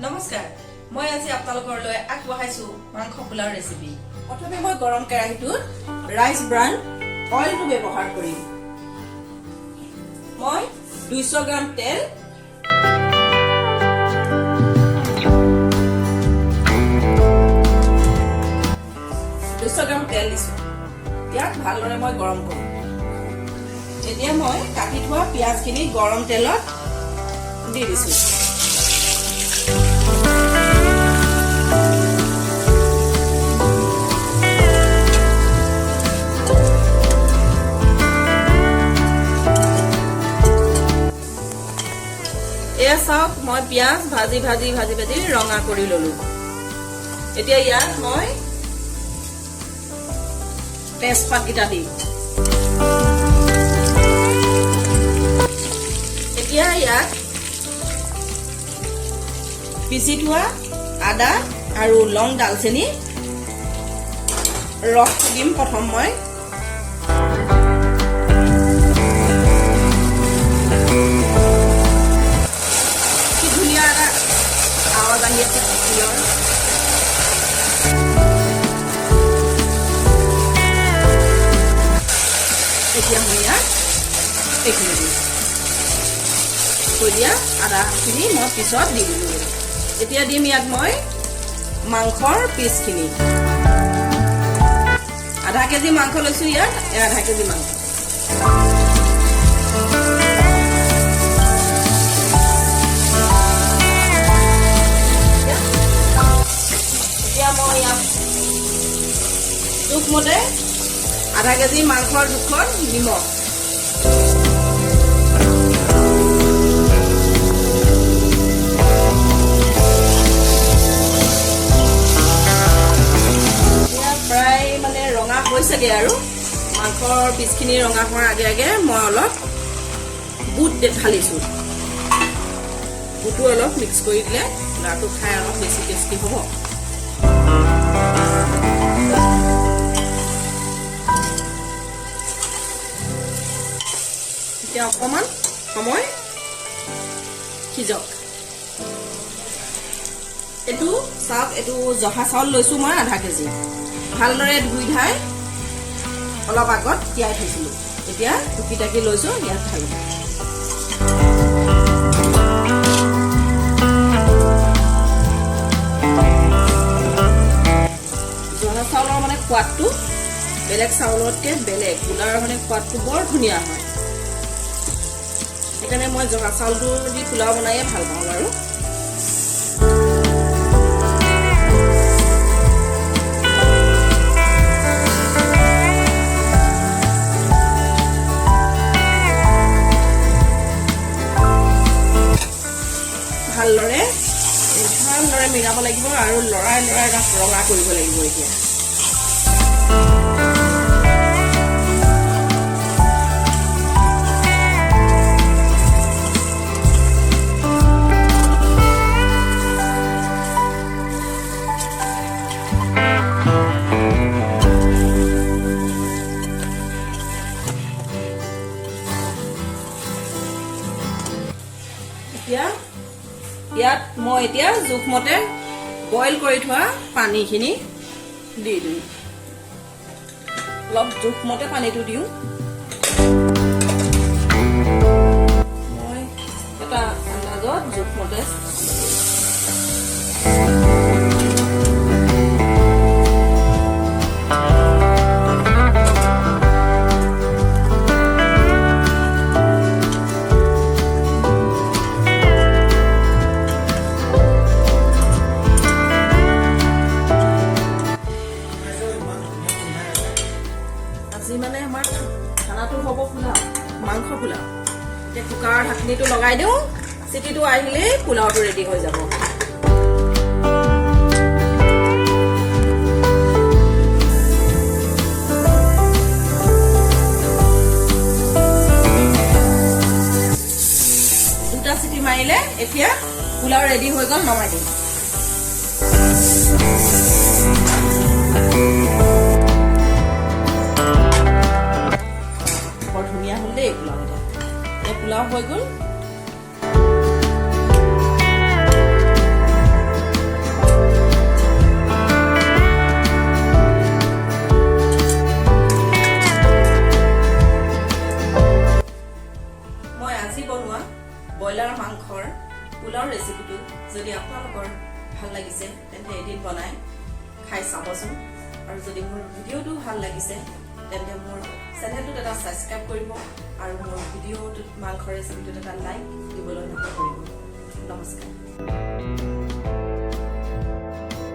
নমস্কাৰ মই আজি আপোনালোকলৈ আগবঢ়াইছো মাংস পোলাও ৰেচিপি প্ৰথমে মই গৰম কেৰাহীটোত ৰাইচ ব্ৰান অইলটো ব্যৱহাৰ কৰিম মই 200 গ্ৰাম তেল 200 গ্ৰাম তেল দিছো ইয়াক ভালদৰে মই গৰম কৰিম এতিয়া মই কাটি থোৱা পিয়াজখিনি গৰম তেলত দি দিছো চাওক মই পিয়াজ ভাজি ভাজি ভাজি ভাজি ৰঙা কৰি ললো এতিয়া ইয়াত মই তেজপাত কিটা দিম এতিয়া ইয়াত পিচি থোৱা আদা আৰু লং দালচেনি ৰস দিম প্ৰথম মই এতিয়া মই ইয়াত এইখিনি দিম থৈ দিয়া আদাখিনি মই পিছত দি দিলোঁ এতিয়া দিম ইয়াত মই মাংসৰ পিচখিনি আধা কেজি মাংস লৈছোঁ ইয়াত আধা কেজি মাংস এতিয়া মই ইয়াত জোখমতে আধা কেজি মাংসৰ জোখত নিমখ প্ৰায় মানে ৰঙা হৈছেগে আৰু মাংসৰ পিচখিনি ৰঙা হোৱাৰ আগে আগে মই অলপ বুট ঢালিছোঁ বুটটো অলপ মিক্স কৰি দিলে পোলাওটো খাই অলপ বেছি টেষ্টি হ'ব এতিয়া অকণমান সময় সিজক এইটো চাওক এইটো জহা চাউল লৈছোঁ মই আধা কেজি ভালদৰে ধুই ধাই অলপ আগত তিয়াই থৈছিলোঁ এতিয়া টুকি টাকি লৈছোঁ ইয়াত ঢালোঁ জহা চাউলৰ মানে সোৱাদটো বেলেগ চাউলতকৈ বেলেগ পোলাওৰ মানে সোৱাদটো বৰ ধুনীয়া হয় সেইকাৰণে মই জহা চাউলটো দি পোলাও বনাইয়ে ভাল পাওঁ বাৰু ভালদৰে মিলাব লাগিব আৰু লৰাই লৰাই ৰঙা কৰিব লাগিব এতিয়া ইয়াত মই এতিয়া জোখমতে বইল কৰি থোৱা পানীখিনি দি দিম অলপ জোখমতে পানীটো দিওঁ মই এটা আন্দাজত জোখমতে মানে আমাৰ খানাটো হ'ব পোলাও মাংস পোলাও এতিয়া কুকাৰৰ ঢাকনিটো লগাই দিওঁ চিটিটো আহিলেই পোলাওটো ৰেডি হৈ যাব দুটা চিটি মাৰিলে এতিয়া পোলাও ৰেডি হৈ গ'ল নমাই দিম ধুনীয়া হ'ল দেই পোলাও পোলাও হৈ গ'ল ভাল লাগিছে তেন্তে এদিন বনাই খাই চাবচোন আৰু যদি মোৰ ভিডিঅ'টো ভাল লাগিছে তেন্তে মোৰ চেনেলটোত এটা সাবস্ক্ৰাইব কৰিব আৰু মোৰ ভিডিঅ'টোত মাংস ৰেচিপিটোত এটা লাইক দিবলৈ নাপাহৰিব নমস্কাৰ